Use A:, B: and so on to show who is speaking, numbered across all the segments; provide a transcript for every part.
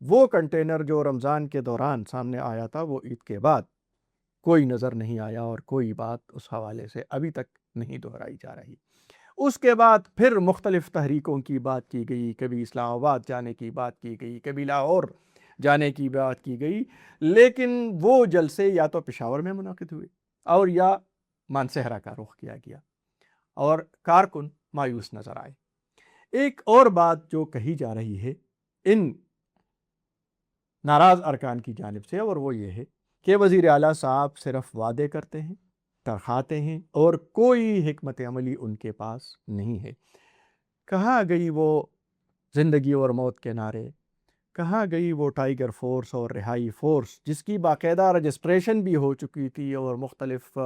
A: وہ کنٹینر جو رمضان کے دوران سامنے آیا تھا وہ عید کے بعد کوئی نظر نہیں آیا، اور کوئی بات اس حوالے سے ابھی تک نہیں دہرائی جا رہی۔ اس کے بعد پھر مختلف تحریکوں کی بات کی گئی، کبھی اسلام آباد جانے کی بات کی گئی، کبھی لاہور جانے کی بات کی گئی، لیکن وہ جلسے یا تو پشاور میں منعقد ہوئے اور یا مانسہرہ کا رخ کیا گیا، اور کارکن مایوس نظر آئے۔ ایک اور بات جو کہی جا رہی ہے ان ناراض ارکان کی جانب سے، اور وہ یہ ہے کہ وزیر اعلیٰ صاحب صرف وعدے کرتے ہیں، ترخاتے ہیں، اور کوئی حکمت عملی ان کے پاس نہیں ہے۔ کہاں گئی وہ زندگی اور موت کے نعرے؟ کہاں گئی وہ ٹائیگر فورس اور رہائی فورس جس کی باقاعدہ رجسٹریشن بھی ہو چکی تھی، اور مختلف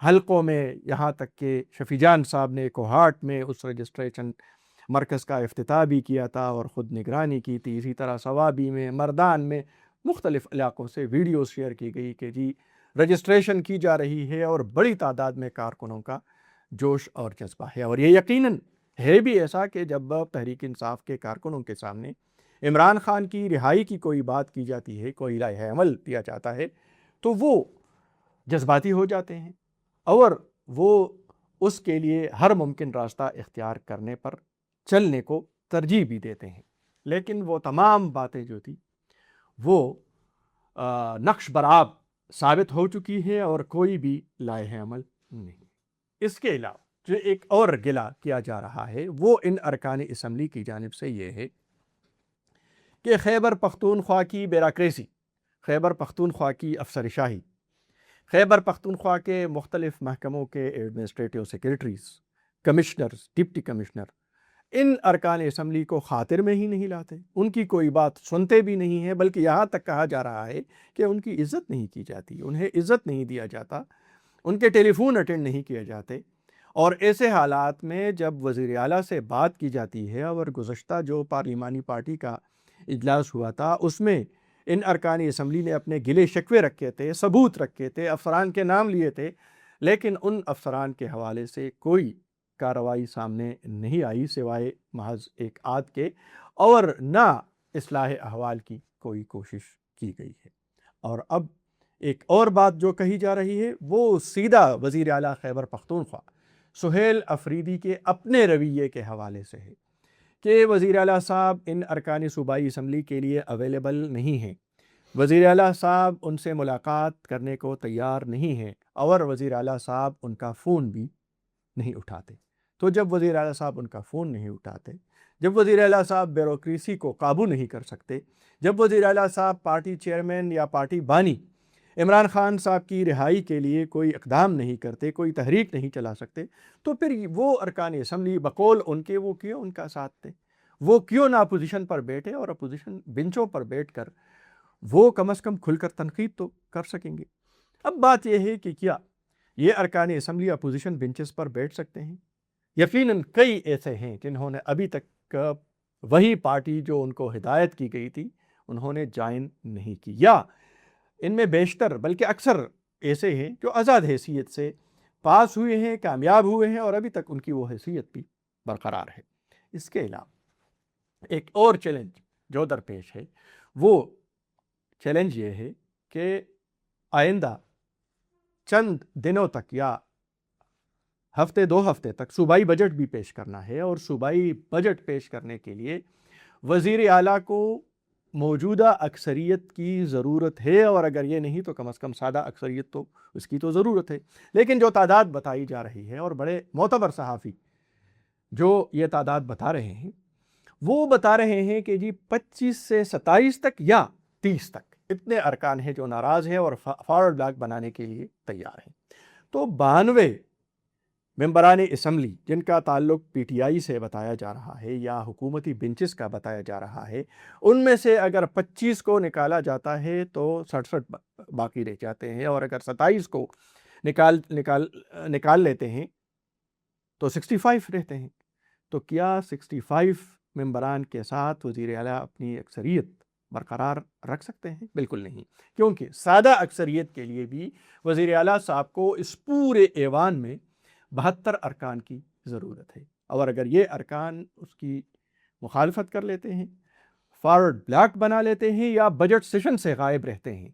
A: حلقوں میں، یہاں تک کہ شفیع جان صاحب نے کوہاٹ میں اس رجسٹریشن مرکز کا افتتاح بھی کیا تھا اور خود نگرانی کی تھی۔ اسی طرح سوابی میں، مردان میں، مختلف علاقوں سے ویڈیوز شیئر کی گئی کہ جی رجسٹریشن کی جا رہی ہے، اور بڑی تعداد میں کارکنوں کا جوش اور جذبہ ہے۔ اور یہ یقیناً ہے بھی ایسا کہ جب تحریک انصاف کے کارکنوں کے سامنے عمران خان کی رہائی کی کوئی بات کی جاتی ہے، کوئی لائحہ عمل دیا جاتا ہے، تو وہ جذباتی ہو جاتے ہیں، اور وہ اس کے لیے ہر ممکن راستہ اختیار کرنے پر چلنے کو ترجیح بھی دیتے ہیں۔ لیکن وہ تمام باتیں جو تھی وہ نقش برآب ثابت ہو چکی ہے، اور کوئی بھی لائحہ عمل نہیں۔ اس کے علاوہ جو ایک اور گلہ کیا جا رہا ہے وہ ان ارکان اسمبلی کی جانب سے یہ ہے کہ خیبر پختونخوا کی بیوروکریسی، خیبر پختونخوا کی افسر شاہی، خیبر پختونخوا کے مختلف محکموں کے administrative secretaries, commissioners, deputy commissioner, ان ارکان اسمبلی کو خاطر میں ہی نہیں لاتے، ان کی کوئی بات سنتے بھی نہیں ہیں، بلکہ یہاں تک کہا جا رہا ہے کہ ان کی عزت نہیں کی جاتی، انہیں عزت نہیں دیا جاتا، ان کے ٹیلی فون اٹینڈ نہیں کیے جاتے۔ اور ایسے حالات میں جب وزیر اعلیٰ سے بات کی جاتی ہے، اور گزشتہ جو پارلیمانی پارٹی کا اجلاس ہوا تھا اس میں ان ارکان اسمبلی نے اپنے گلے شکوے رکھے تھے، ثبوت رکھے تھے، افسران کے نام لیے تھے، لیکن ان افسران کے حوالے سے کوئی کارروائی سامنے نہیں آئی سوائے محض ایک آدھ کے، اور نہ اصلاح احوال کی کوئی کوشش کی گئی ہے۔ اور اب ایک اور بات جو کہی جا رہی ہے وہ سیدھا وزیر اعلیٰ خیبر پختونخوا سہیل افریدی کے اپنے رویے کے حوالے سے ہے کہ وزیر اعلیٰ صاحب ان ارکان صوبائی اسمبلی کے لیے اویلیبل نہیں ہیں، وزیر اعلیٰ صاحب ان سے ملاقات کرنے کو تیار نہیں ہیں، اور وزیر اعلیٰ صاحب ان کا فون بھی نہیں اٹھاتے۔ تو جب وزیر اعلیٰ صاحب ان کا فون نہیں اٹھاتے، جب وزیر اعلیٰ صاحب بیوروکریسی کو قابو نہیں کر سکتے، جب وزیر اعلیٰ صاحب پارٹی چیئرمین یا پارٹی بانی عمران خان صاحب کی رہائی کے لیے کوئی اقدام نہیں کرتے، کوئی تحریک نہیں چلا سکتے، تو پھر وہ ارکان اسمبلی بقول ان کے وہ کیوں ان کا ساتھ دیں؟ وہ کیوں نہ اپوزیشن پر بیٹھے، اور اپوزیشن بنچوں پر بیٹھ کر وہ کم از کم کھل کر تنقید تو کر سکیں گے۔ اب بات یہ ہے کہ کیا یہ ارکان اسمبلی اپوزیشن بنچز پر بیٹھ سکتے ہیں؟ یقیناً کئی ایسے ہیں جنہوں نے ابھی تک وہی پارٹی جو ان کو ہدایت کی گئی تھی انہوں نے جوائن نہیں کی، یا ان میں بیشتر بلکہ اکثر ایسے ہیں جو آزاد حیثیت سے پاس ہوئے ہیں، کامیاب ہوئے ہیں، اور ابھی تک ان کی وہ حیثیت بھی برقرار ہے۔ اس کے علاوہ ایک اور چیلنج جو درپیش ہے وہ چیلنج یہ ہے کہ آئندہ چند دنوں تک یا ہفتے دو ہفتے تک صوبائی بجٹ بھی پیش کرنا ہے، اور صوبائی بجٹ پیش کرنے کے لیے وزیر اعلیٰ کو موجودہ اکثریت کی ضرورت ہے، اور اگر یہ نہیں تو کم از کم سادہ اکثریت تو اس کی تو ضرورت ہے۔ لیکن جو تعداد بتائی جا رہی ہے، اور بڑے معتبر صحافی جو یہ تعداد بتا رہے ہیں، وہ بتا رہے ہیں کہ جی 25 سے 27 تک یا 30 تک اتنے ارکان ہیں جو ناراض ہیں اور فارورڈ بلاک بنانے کے لیے تیار ہیں۔ تو 92 ممبران اسمبلی جن کا تعلق پی ٹی آئی سے بتایا جا رہا ہے یا حکومتی بنچز کا بتایا جا رہا ہے، ان میں سے اگر 25 کو نکالا جاتا ہے تو 67 باقی رہ جاتے ہیں، اور اگر 27 کو نکال لیتے ہیں تو 65 رہتے ہیں۔ تو کیا 65 ممبران کے ساتھ وزیر اعلیٰ اپنی اکثریت برقرار رکھ سکتے ہیں؟ بالکل نہیں، کیونکہ سادہ اکثریت کے لیے بھی وزیر اعلیٰ صاحب کو اس پورے ایوان میں 72 ارکان کی ضرورت ہے، اور اگر یہ ارکان اس کی مخالفت کر لیتے ہیں، فارورڈ بلاک بنا لیتے ہیں یا بجٹ سیشن سے غائب رہتے ہیں،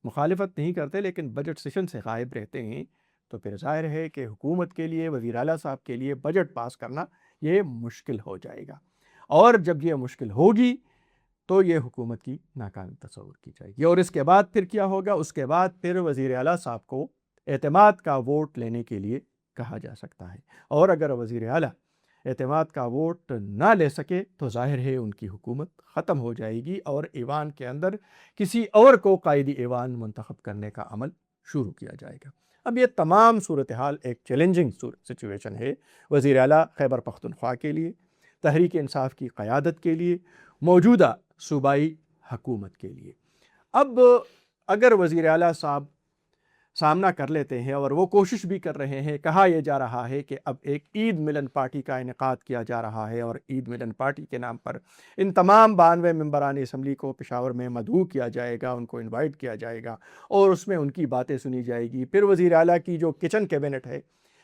A: مخالفت نہیں کرتے لیکن بجٹ سیشن سے غائب رہتے ہیں، تو پھر ظاہر ہے کہ حکومت کے لیے، وزیر اعلیٰ صاحب کے لیے بجٹ پاس کرنا یہ مشکل ہو جائے گا، اور جب یہ مشکل ہوگی تو یہ حکومت کی ناکامی تصور کی جائے گی۔ اور اس کے بعد پھر کیا ہوگا؟ اس کے بعد پھر وزیر اعلیٰ صاحب کو اعتماد کا ووٹ لینے کے لیے کہا جا سکتا ہے، اور اگر وزیر اعلیٰ اعتماد کا ووٹ نہ لے سکے تو ظاہر ہے ان کی حکومت ختم ہو جائے گی، اور ایوان کے اندر کسی اور کو قائد ایوان منتخب کرنے کا عمل شروع کیا جائے گا۔ اب یہ تمام صورتحال ایک چیلنجنگ سچویشن ہے وزیر اعلیٰ خیبر پختونخوا کے لیے، تحریک انصاف کی قیادت کے لیے، موجودہ صوبائی حکومت کے لیے۔ اب اگر وزیر اعلیٰ صاحب سامنا کر لیتے ہیں، اور وہ کوشش بھی کر رہے ہیں، کہا یہ جا رہا ہے کہ اب ایک عید ملن پارٹی کا انعقاد کیا جا رہا ہے، اور عید ملن پارٹی کے نام پر ان تمام 92 ممبران اسمبلی کو پشاور میں مدعو کیا جائے گا، ان کو انوائٹ کیا جائے گا، اور اس میں ان کی باتیں سنی جائے گی۔ پھر وزیر اعلیٰ کی جو کچن کیبنٹ ہے،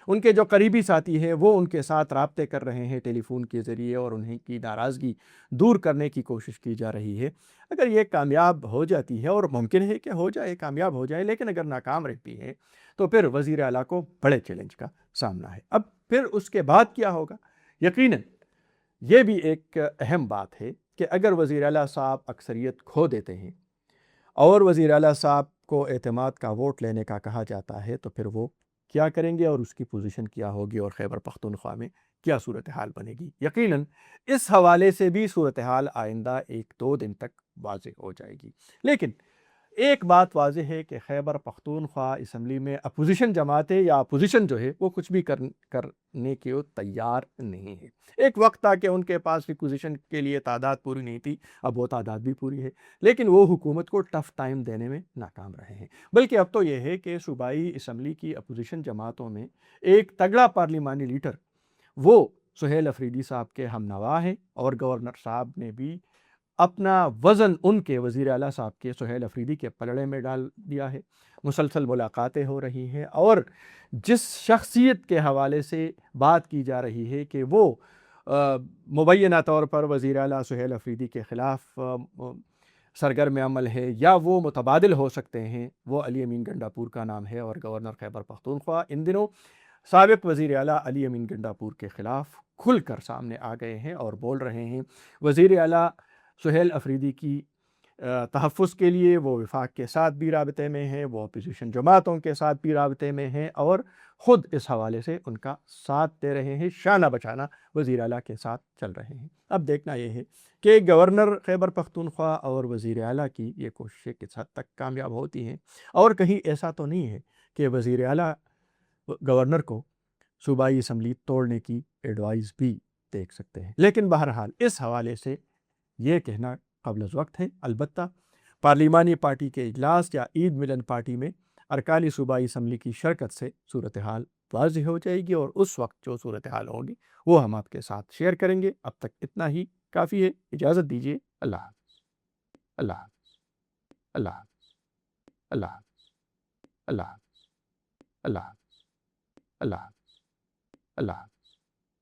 A: ان کے جو قریبی ساتھی ہیں، وہ ان کے ساتھ رابطے کر رہے ہیں ٹیلی فون کے ذریعے، اور انہیں کی ناراضگی دور کرنے کی کوشش کی جا رہی ہے۔ اگر یہ کامیاب ہو جاتی ہے، اور ممکن ہے کہ ہو جائے، کامیاب ہو جائے، لیکن اگر ناکام رہتی ہے تو پھر وزیر اعلیٰ کو بڑے چیلنج کا سامنا ہے۔ اب پھر اس کے بعد کیا ہوگا؟ یقیناً یہ بھی ایک اہم بات ہے کہ اگر وزیر اعلیٰ صاحب اکثریت کھو دیتے ہیں اور وزیر اعلیٰ صاحب کو اعتماد کا ووٹ لینے کا کہا جاتا ہے، تو پھر وہ کیا کریں گے، اور اس کی پوزیشن کیا ہوگی، اور خیبر پختونخوا میں کیا صورتحال بنے گی؟ یقیناً اس حوالے سے بھی صورتحال آئندہ 1-2 دن تک واضح ہو جائے گی۔ لیکن ایک بات واضح ہے کہ خیبر پختونخوا اسمبلی میں اپوزیشن جماعتیں یا اپوزیشن جو ہے وہ کچھ بھی کرنے کے تیار نہیں ہے۔ ایک وقت تھا کہ ان کے پاس اپوزیشن کے لیے تعداد پوری نہیں تھی، اب وہ تعداد بھی پوری ہے، لیکن وہ حکومت کو ٹف ٹائم دینے میں ناکام رہے ہیں۔ بلکہ اب تو یہ ہے کہ صوبائی اسمبلی کی اپوزیشن جماعتوں میں ایک تگڑا پارلیمانی لیڈر وہ سہیل افریدی صاحب کے ہم نوا ہیں، اور گورنر صاحب نے بھی اپنا وزن ان کے وزیر اعلیٰ صاحب کے سہیل افریدی کے پلڑے میں ڈال دیا ہے۔ مسلسل ملاقاتیں ہو رہی ہیں، اور جس شخصیت کے حوالے سے بات کی جا رہی ہے کہ وہ مبینہ طور پر وزیر اعلیٰ سہیل افریدی کے خلاف سرگرم عمل ہے، یا وہ متبادل ہو سکتے ہیں، وہ علی امین گنڈاپور کا نام ہے، اور گورنر خیبر پختونخوا ان دنوں سابق وزیر اعلیٰ علی امین گنڈاپور کے خلاف کھل کر سامنے آ گئے ہیں اور بول رہے ہیں۔ وزیر اعلیٰ سہیل افریدی کی تحفظ کے لیے وہ وفاق کے ساتھ بھی رابطے میں ہیں، وہ اپوزیشن جماعتوں کے ساتھ بھی رابطے میں ہیں، اور خود اس حوالے سے ان کا ساتھ دے رہے ہیں، شانہ بشانہ وزیر اعلیٰ کے ساتھ چل رہے ہیں۔ اب دیکھنا یہ ہے کہ گورنر خیبر پختونخوا اور وزیر اعلیٰ کی یہ کوششیں کس حد تک کامیاب ہوتی ہیں، اور کہیں ایسا تو نہیں ہے کہ وزیر اعلیٰ گورنر کو صوبائی اسمبلی توڑنے کی ایڈوائز بھی دیکھ سکتے ہیں۔ لیکن بہرحال اس حوالے سے یہ کہنا قبل از وقت ہے۔ البتہ پارلیمانی پارٹی کے اجلاس یا عید ملن پارٹی میں ارکانی صوبائی اسمبلی کی شرکت سے صورتحال واضح ہو جائے گی، اور اس وقت جو صورتحال ہوگی وہ ہم آپ کے ساتھ شیئر کریں گے۔ اب تک اتنا ہی کافی ہے، اجازت دیجیے۔ اللہ حافظ، اللہ حافظ، اللہ حافظ، اللہ حافظ، اللہ حافظ، اللہ حافظ، اللہ حافظ، اللہ حافظ۔